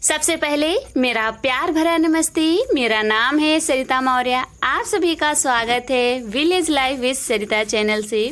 सबसे पहले मेरा प्यार भरा नमस्ते। मेरा नाम है सरिता मौर्य। आप सभी का स्वागत है village life with Sarita channel से।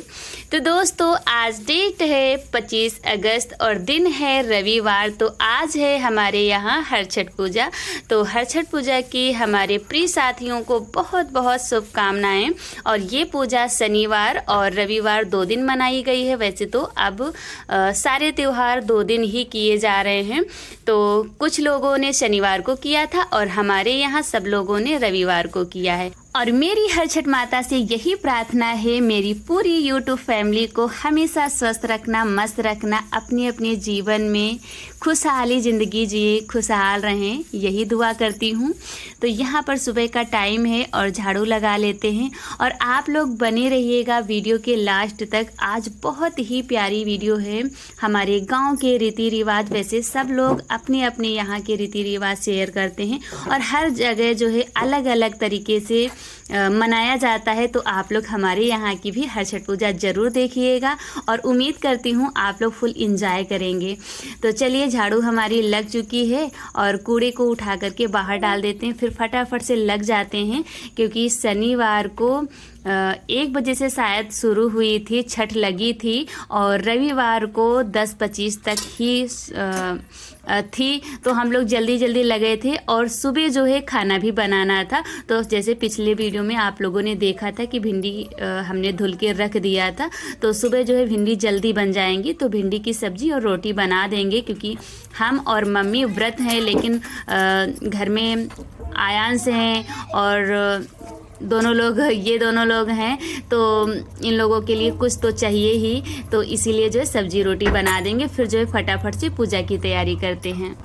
तो दोस्तों, आज डेट है 25 अगस्त और दिन है रविवार। तो आज है हमारे यहाँ हर छठ पूजा। तो हर छठ पूजा की हमारे प्रिय साथियों को बहुत बहुत शुभकामनाएं। और ये पूजा शनिवार और रविवार 2 दिन मनाई गई है। वैसे तो अब सारे त्यौहार 2 दिन ही किए जा रहे हैं। तो कुछ लोगों ने शनिवार को किया था और हमारे यहाँ सब लोगों ने रविवार को किया है। और मेरी हर छठ माता से यही प्रार्थना है, मेरी पूरी यूट्यूब फैमिली को हमेशा स्वस्थ रखना, मस्त रखना, अपने अपने जीवन में खुशहाली ज़िंदगी जिए, खुशहाल रहें, यही दुआ करती हूँ। तो यहाँ पर सुबह का टाइम है और झाड़ू लगा लेते हैं। और आप लोग बने रहिएगा वीडियो के लास्ट तक। आज बहुत ही प्यारी वीडियो है हमारे गांव के रीति रिवाज। वैसे सब लोग अपने अपने यहाँ के रीति रिवाज शेयर करते हैं और हर जगह जो है अलग अलग तरीके से मनाया जाता है। तो आप लोग हमारे यहाँ की भी हर छठ पूजा ज़रूर देखिएगा और उम्मीद करती हूँ आप लोग फुल एंजॉय करेंगे। तो चलिए, झाड़ू हमारी लग चुकी है और कूड़े को उठा करके बाहर डाल देते हैं, फिर फटाफट से लग जाते हैं। क्योंकि शनिवार को 1 बजे से शायद शुरू हुई थी, छठ लगी थी और रविवार को 10:25 तक ही थी। तो हम लोग जल्दी जल्दी लगे थे और सुबह जो है खाना भी बनाना था। तो जैसे पिछले वीडियो में आप लोगों ने देखा था कि भिंडी हमने धुल के रख दिया था। तो सुबह जो है भिंडी जल्दी बन जाएंगी, तो भिंडी की सब्ज़ी और रोटी बना देंगे। क्योंकि हम और मम्मी व्रत हैं, लेकिन घर में आयांश हैं और ये दोनों लोग हैं। तो इन लोगों के लिए कुछ तो चाहिए ही। तो इसीलिए जो है सब्जी रोटी बना देंगे, फिर जो है फटाफट से पूजा की तैयारी करते हैं।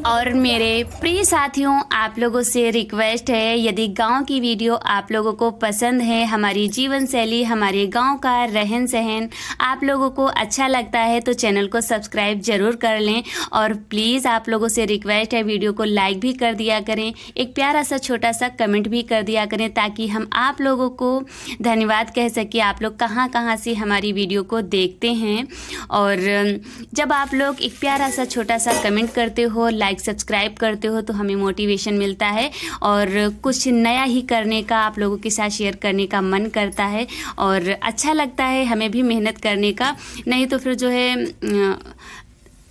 और मेरे प्रिय साथियों, आप लोगों से रिक्वेस्ट है, यदि गांव की वीडियो आप लोगों को पसंद है, हमारी जीवन शैली, हमारे गांव का रहन सहन आप लोगों को अच्छा लगता है, तो चैनल को सब्सक्राइब ज़रूर कर लें। और प्लीज़ आप लोगों से रिक्वेस्ट है, वीडियो को लाइक भी कर दिया करें, एक प्यारा सा छोटा सा कमेंट भी कर दिया करें, ताकि हम आप लोगों को धन्यवाद कह सकें। आप लोग कहाँ कहाँ से हमारी वीडियो को देखते हैं। और जब आप लोग एक प्यारा सा छोटा सा कमेंट करते हो, लाइक सब्सक्राइब करते हो, तो हमें मोटिवेशन मिलता है और कुछ नया ही करने का, आप लोगों के साथ शेयर करने का मन करता है और अच्छा लगता है हमें भी मेहनत करने का। नहीं तो फिर जो है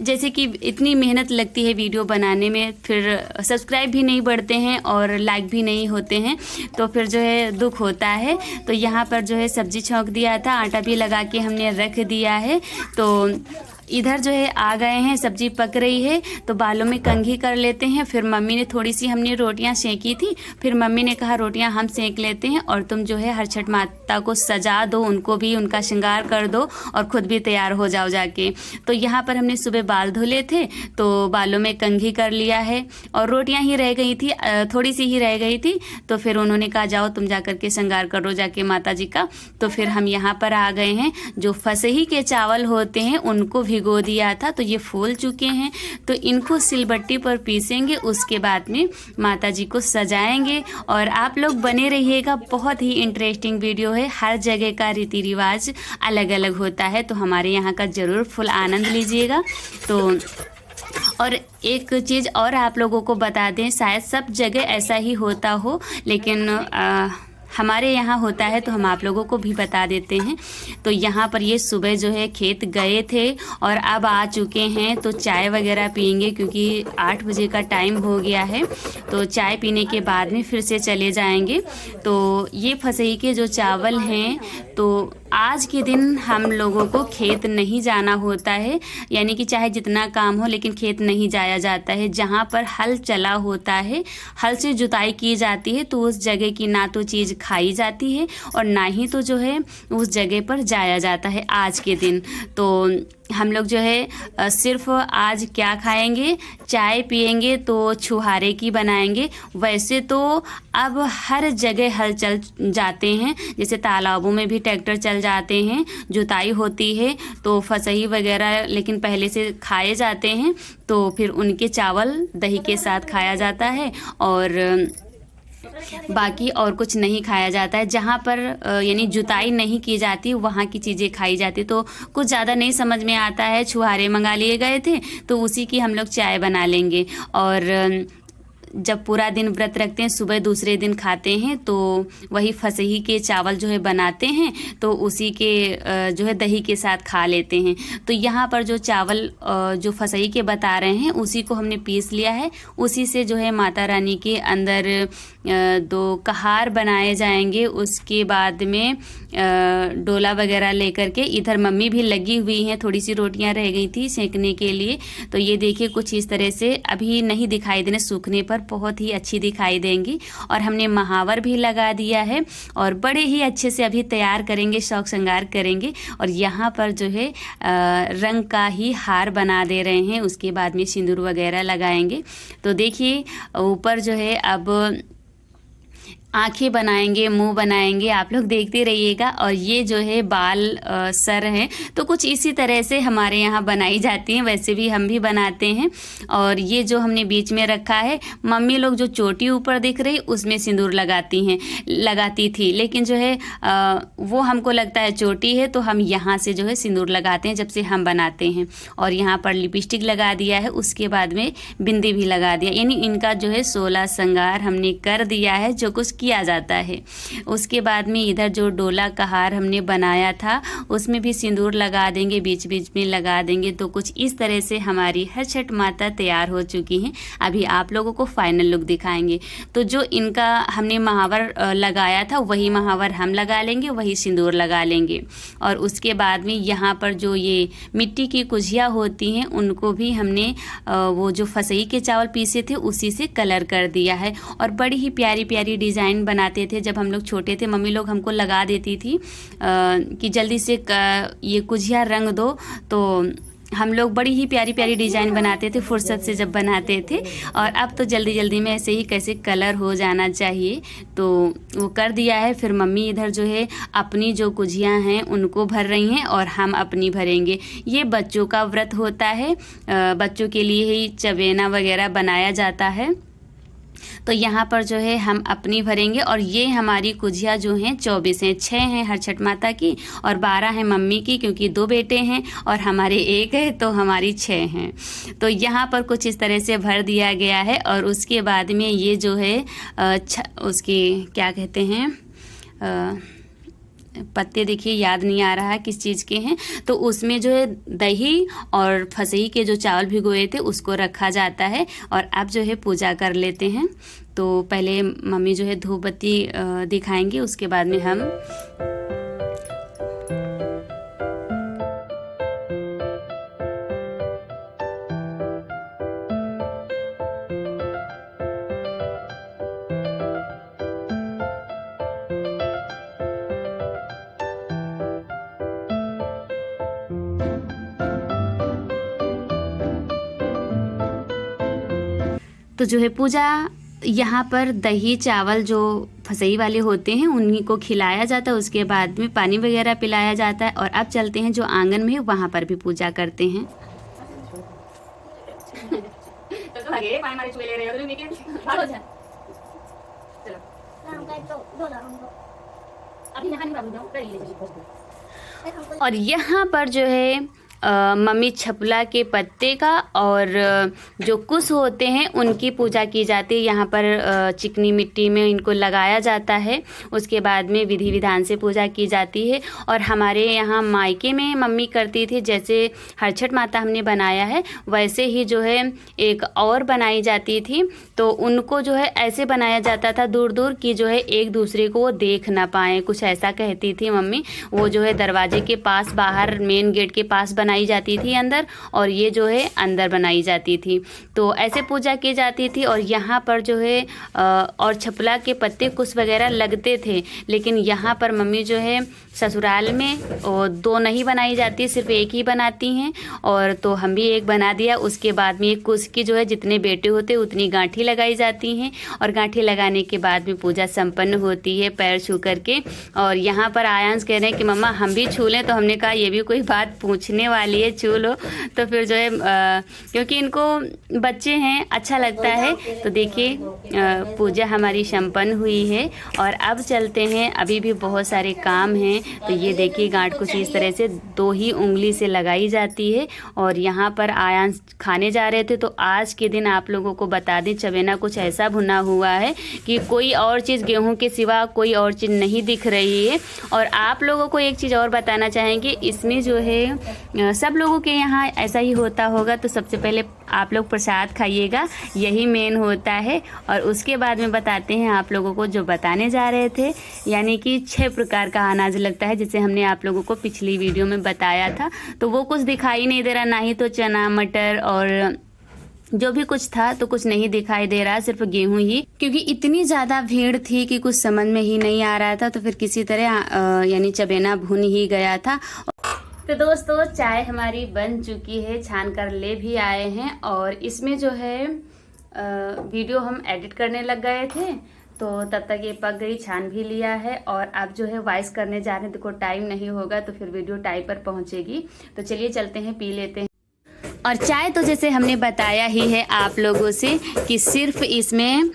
जैसे कि इतनी मेहनत लगती है वीडियो बनाने में, फिर सब्सक्राइब भी नहीं बढ़ते हैं और लाइक भी नहीं होते हैं, तो फिर जो है दुख होता है। तो यहाँ पर जो है सब्जी छौंक दिया था, आटा भी लगा के हमने रख दिया है। तो इधर जो है आ गए हैं, सब्जी पक रही है, तो बालों में कंघी कर लेते हैं। फिर मम्मी ने थोड़ी सी, हमने रोटियां सेंकी थी, फिर मम्मी ने कहा रोटियां हम सेंक लेते हैं और तुम जो है हर छठ माता को सजा दो, उनको भी उनका श्रृंगार कर दो और खुद भी तैयार हो जाओ जाके। तो यहाँ पर हमने सुबह बाल धुले थे, तो बालों में कंघी कर लिया है और रोटियाँ ही रह गई थी, थोड़ी सी ही रह गई थी। तो फिर उन्होंने कहा जाओ तुम जा कर के श्रृंगार करो जाके माता जी का। तो फिर हम यहाँ पर आ गए हैं। जो फसही के चावल होते हैं उनको भिगो दिया था, तो ये फूल चुके हैं। तो इनको सिलबट्टी पर पीसेंगे, उसके बाद में माता जी को सजाएंगे। और आप लोग बने रहिएगा, बहुत ही इंटरेस्टिंग वीडियो है। हर जगह का रीति रिवाज अलग अलग होता है, तो हमारे यहाँ का ज़रूर फुल आनंद लीजिएगा। तो और एक चीज़ और आप लोगों को बता दें, शायद सब जगह ऐसा ही होता हो, लेकिन हमारे यहाँ होता है, तो हम आप लोगों को भी बता देते हैं। तो यहाँ पर ये सुबह जो है खेत गए थे और अब आ चुके हैं, तो चाय वगैरह पियेंगे क्योंकि 8 बजे का टाइम हो गया है। तो चाय पीने के बाद में फिर से चले जाएंगे। तो ये फसही के जो चावल हैं, तो आज के दिन हम लोगों को खेत नहीं जाना होता है, यानी कि चाहे जितना काम हो, लेकिन खेत नहीं जाया जाता है। जहाँ पर हल चला होता है, हल से जुताई की जाती है, तो उस जगह की ना तो चीज़ खाई जाती है और ना ही तो जो है उस जगह पर जाया जाता है आज के दिन। तो हम लोग जो है सिर्फ आज क्या खाएंगे, चाय पियेंगे, तो छुहारे की बनाएंगे। वैसे तो अब हर जगह हल चल जाते हैं, जैसे तालाबों में भी ट्रैक्टर चल जाते हैं, जुताई होती है, तो फसही वगैरह लेकिन पहले से खाए जाते हैं। तो फिर उनके चावल दही के साथ खाया जाता है और बाकी और कुछ नहीं खाया जाता है। जहाँ पर यानी जुताई नहीं की जाती वहाँ की चीज़ें खाई जाती। तो कुछ ज़्यादा नहीं समझ में आता है, छुहारे मंगा लिए गए थे तो उसी की हम लोग चाय बना लेंगे। और जब पूरा दिन व्रत रखते हैं, सुबह दूसरे दिन खाते हैं, तो वही फसही के चावल जो है बनाते हैं तो उसी के जो है दही के साथ खा लेते हैं। तो यहाँ पर जो चावल जो फसही के बता रहे हैं उसी को हमने पीस लिया है। उसी से जो है माता रानी के अंदर 2 कहार बनाए जाएंगे। उसके बाद में डोला वगैरह लेकर के इधर मम्मी भी लगी हुई हैं, थोड़ी सी रोटियां रह गई थी सेकने के लिए। तो ये देखिए कुछ इस तरह से अभी नहीं दिखाई देने, सूखने पर बहुत ही अच्छी दिखाई देंगी। और हमने महावर भी लगा दिया है और बड़े ही अच्छे से अभी तैयार करेंगे, शौक श्रृंगार करेंगे। और यहाँ पर जो है रंग का ही हार बना दे रहे हैं, उसके बाद में सिंदूर वगैरह लगाएंगे। तो देखिए ऊपर जो है अब आँखें बनाएंगे, मुंह बनाएंगे, आप लोग देखते रहिएगा। और ये जो है बाल सर हैं, तो कुछ इसी तरह से हमारे यहाँ बनाई जाती हैं, वैसे भी हम भी बनाते हैं। और ये जो हमने बीच में रखा है, मम्मी लोग जो चोटी ऊपर दिख रही उसमें सिंदूर लगाती थी, लेकिन जो है वो हमको लगता है चोटी है तो हम यहाँ से जो है सिंदूर लगाते हैं जब से हम बनाते हैं। और यहाँ पर लिपस्टिक लगा दिया है, उसके बाद में बिंदी भी लगा दिया, यानी इनका जो है 16 श्रृंगार हमने कर दिया है जो कुछ किया जाता है। उसके बाद में इधर जो डोला का हार हमने बनाया था उसमें भी सिंदूर लगा देंगे, बीच बीच में लगा देंगे। तो कुछ इस तरह से हमारी हर छठ माता तैयार हो चुकी हैं। अभी आप लोगों को फाइनल लुक दिखाएंगे। तो जो इनका हमने महावर लगाया था वही महावर हम लगा लेंगे, वही सिंदूर लगा लेंगे। और उसके बाद में यहाँ पर जो ये मिट्टी की कुजिया होती हैं उनको भी हमने वो जो फसई के चावल पीसे थे उसी से कलर कर दिया है। और बड़ी ही प्यारी प्यारी डिज़ाइन बनाते थे जब हम लोग छोटे थे, मम्मी लोग हमको लगा देती थी कि जल्दी से ये कुजिया रंग दो। तो हम लोग बड़ी ही प्यारी प्यारी डिज़ाइन बनाते थे फुर्सत से जब बनाते थे। और अब तो जल्दी जल्दी में ऐसे ही कैसे कलर हो जाना चाहिए, तो वो कर दिया है। फिर मम्मी इधर जो है अपनी जो कुजियाँ हैं उनको भर रही हैं और हम अपनी भरेंगे। ये बच्चों का व्रत होता है, बच्चों के लिए ही चवेना वगैरह बनाया जाता है। तो यहाँ पर जो है हम अपनी भरेंगे। और ये हमारी कुजिया जो हैं 24 हैं, 6 हैं हर छठ माता की और 12 हैं मम्मी की, क्योंकि 2 बेटे हैं और हमारे 1 है तो हमारी 6 हैं। तो यहाँ पर कुछ इस तरह से भर दिया गया है। और उसके बाद में ये जो है उसके क्या कहते हैं पत्ते, देखिए याद नहीं आ रहा है किस चीज़ के हैं। तो उसमें जो है दही और फसही के जो चावल भिगोए थे उसको रखा जाता है। और अब जो है पूजा कर लेते हैं। तो पहले मम्मी जो है धूप बत्ती दिखाएंगे, उसके बाद में हम तो जो है पूजा यहाँ पर दही चावल जो फसई वाले होते हैं उन्हीं को खिलाया जाता है। उसके बाद में पानी वगैरह पिलाया जाता है। और अब चलते हैं जो आंगन में वहाँ पर भी पूजा करते हैं। और यहाँ पर जो है मम्मी छपला के पत्ते का और जो कुश होते हैं उनकी पूजा की जाती है। यहाँ पर चिकनी मिट्टी में इनको लगाया जाता है। उसके बाद में विधि विधान से पूजा की जाती है। और हमारे यहाँ मायके में मम्मी करती थी, जैसे हर छठ माता हमने बनाया है वैसे ही जो है एक और बनाई जाती थी। तो उनको जो है ऐसे बनाया जाता था दूर दूर कि जो है एक दूसरे को वो देख ना पाएँ, कुछ ऐसा कहती थी मम्मी। वो जो है दरवाजे के पास बाहर मेन गेट के पास बनाई जाती थी अंदर, और ये जो है अंदर बनाई जाती थी। तो ऐसे पूजा की जाती थी। और यहाँ पर जो है और छपला के पत्ते कुछ वगैरह लगते थे, लेकिन यहाँ पर मम्मी जो है ससुराल में 2 नहीं बनाई जाती, सिर्फ एक ही बनाती हैं। और तो हम भी एक बना दिया। उसके बाद में कुश की जो है जितने बेटे होते उतनी गांठी लगाई जाती हैं। और गांठी लगाने के बाद में पूजा संपन्न होती है पैर छू करके। और यहाँ पर आयांश कह रहे हैं कि मम्मा हम भी छू लें, तो हमने कहा ये भी कोई बात पूछने वाली खा लिए, छू लो। तो फिर जो है क्योंकि इनको बच्चे हैं, अच्छा लगता है। तो देखिए पूजा हमारी संपन्न हुई है और अब चलते हैं, अभी भी बहुत सारे काम हैं। तो ये देखिए गांठ कुछ इस तरह से 2 ही उंगली से लगाई जाती है। और यहाँ पर आयांश खाने जा रहे थे, तो आज के दिन आप लोगों को बता दें चबेना कुछ ऐसा भुना हुआ है कि कोई और चीज़ गेहूं के सिवा कोई और चीज़ नहीं दिख रही है। और आप लोगों को एक चीज़ और बताना चाहेंगे, इसमें जो है सब लोगों के यहाँ ऐसा ही होता होगा। तो सबसे पहले आप लोग प्रसाद खाइएगा, यही मेन होता है। और उसके बाद में बताते हैं आप लोगों को जो बताने जा रहे थे, यानी कि 6 प्रकार का अनाज लगता है, जिसे हमने आप लोगों को पिछली वीडियो में बताया था। तो वो कुछ दिखाई नहीं दे रहा, ना ही तो चना मटर और जो भी कुछ था तो कुछ नहीं दिखाई दे रहा, सिर्फ गेहूं ही, क्योंकि इतनी ज़्यादा भीड़ थी कि कुछ समझ में ही नहीं आ रहा था। तो फिर किसी तरह यानी चबेना भुन ही गया था। तो दोस्तों चाय हमारी बन चुकी है, छान कर ले भी आए हैं। और इसमें जो है वीडियो हम एडिट करने लग गए थे, तो तब तक ये पक गई, छान भी लिया है। और अब जो है वॉइस करने जा रहे हैं, देखो टाइम नहीं होगा तो फिर वीडियो टाइम पर पहुंचेगी। तो चलिए चलते हैं, पी लेते हैं। और चाय तो जैसे हमने बताया ही है आप लोगों से कि सिर्फ इसमें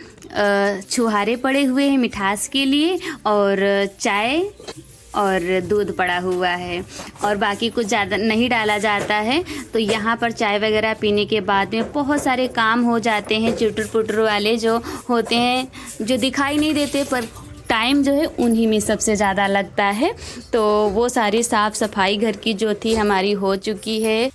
छुहारे पड़े हुए हैं मिठास के लिए, और चाय और दूध पड़ा हुआ है, और बाकी कुछ ज़्यादा नहीं डाला जाता है। तो यहाँ पर चाय वगैरह पीने के बाद में बहुत सारे काम हो जाते हैं, चुटर पुटर वाले जो होते हैं, जो दिखाई नहीं देते पर टाइम जो है उन्हीं में सबसे ज़्यादा लगता है। तो वो सारी साफ़ सफाई घर की जो थी हमारी हो चुकी है।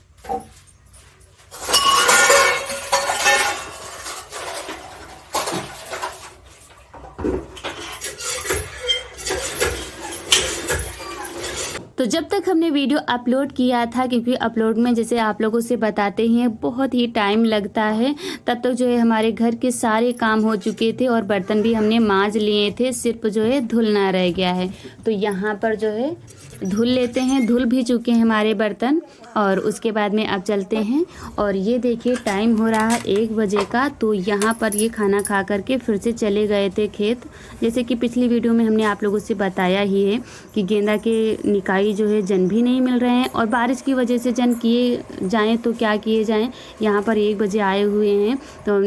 तो जब तक हमने वीडियो अपलोड किया था, क्योंकि अपलोड में जैसे आप लोगों से बताते ही हैं बहुत ही टाइम लगता है, तब तक जो है हमारे घर के सारे काम हो चुके थे और बर्तन भी हमने मांज लिए थे, सिर्फ जो है धुलना रह गया है। तो यहाँ पर जो है धुल लेते हैं, धुल भी चुके हैं हमारे बर्तन। और उसके बाद में अब चलते हैं। और ये देखिए टाइम हो रहा है 1 बजे का। तो यहाँ पर ये खाना खा करके फिर से चले गए थे खेत। जैसे कि पिछली वीडियो में हमने आप लोगों से बताया ही है कि गेंदा के निकाई जो है जन भी नहीं मिल रहे हैं, और बारिश की वजह से जन किए जाएँ तो क्या किए जाएँ। यहाँ पर 1 बजे आए हुए हैं, तो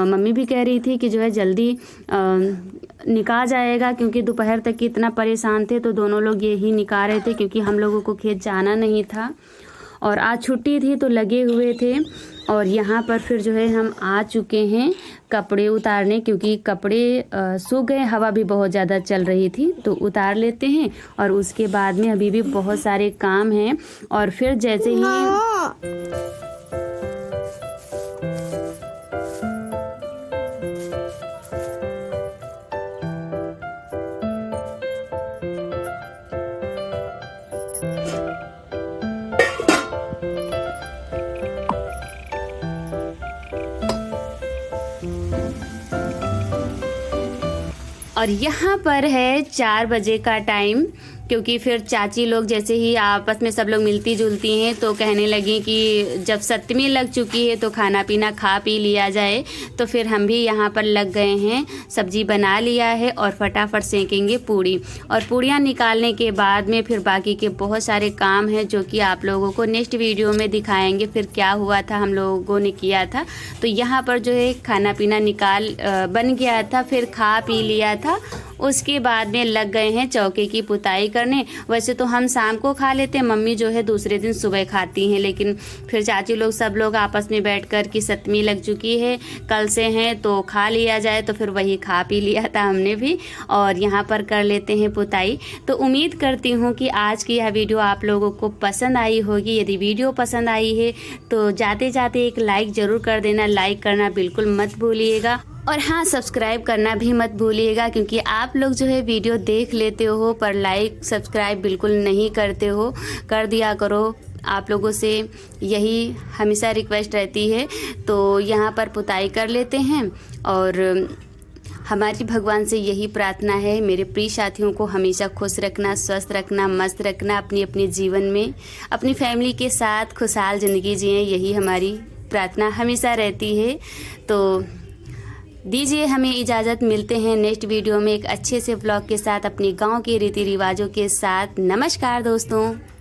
मम्मी भी कह रही थी कि जो है जल्दी निकाल जाएगा, क्योंकि दोपहर तक इतना परेशान थे। तो दोनों लोग यही निकाल रहे थे, क्योंकि हम लोगों को खेत जाना नहीं था और आज छुट्टी थी तो लगे हुए थे। और यहाँ पर फिर जो है हम आ चुके हैं कपड़े उतारने, क्योंकि कपड़े सूख गए, हवा भी बहुत ज़्यादा चल रही थी। तो उतार लेते हैं और उसके बाद में अभी भी बहुत सारे काम हैं। और फिर जैसे ही और यहाँ पर है 4 बजे का टाइम, क्योंकि फिर चाची लोग जैसे ही आपस में सब लोग मिलती जुलती हैं तो कहने लगी कि जब सप्तमी लग चुकी है तो खाना पीना खा पी लिया जाए। तो फिर हम भी यहाँ पर लग गए हैं, सब्जी बना लिया है और फटाफट सेकेंगे पूड़ी। और पूड़ियाँ निकालने के बाद में फिर बाकी के बहुत सारे काम हैं जो कि आप लोगों को नेक्स्ट वीडियो में दिखाएंगे, फिर क्या हुआ था हम लोगों ने किया था। तो यहाँ पर जो है खाना पीना बन गया था, फिर खा पी लिया था। उसके बाद में लग गए हैं चौके की पुताई करने। वैसे तो हम शाम को खा लेते हैं, मम्मी जो है दूसरे दिन सुबह खाती हैं, लेकिन फिर चाची लोग सब लोग आपस में बैठकर कि सप्तमी लग चुकी है, कल से हैं तो खा लिया जाए, तो फिर वही खा पी लिया था हमने भी। और यहाँ पर कर लेते हैं पुताई। तो उम्मीद करती हूँ कि आज की यह वीडियो आप लोगों को पसंद आई होगी। यदि वीडियो पसंद आई है तो जाते जाते एक लाइक ज़रूर कर देना, लाइक करना बिल्कुल मत भूलिएगा। और हाँ, सब्सक्राइब करना भी मत भूलिएगा, क्योंकि आप लोग जो है वीडियो देख लेते हो पर लाइक सब्सक्राइब बिल्कुल नहीं करते हो, कर दिया करो। आप लोगों से यही हमेशा रिक्वेस्ट रहती है। तो यहाँ पर पुताई कर लेते हैं और हमारी भगवान से यही प्रार्थना है, मेरे प्रिय साथियों को हमेशा खुश रखना, स्वस्थ रखना, मस्त रखना, अपने जीवन में अपनी फैमिली के साथ खुशहाल ज़िंदगी जिएं, यही हमारी प्रार्थना हमेशा रहती है। तो दीजिए हमें इजाज़त, मिलते हैं नेक्स्ट वीडियो में एक अच्छे से व्लॉग के साथ, अपने गांव के रीति रिवाजों के साथ। नमस्कार दोस्तों।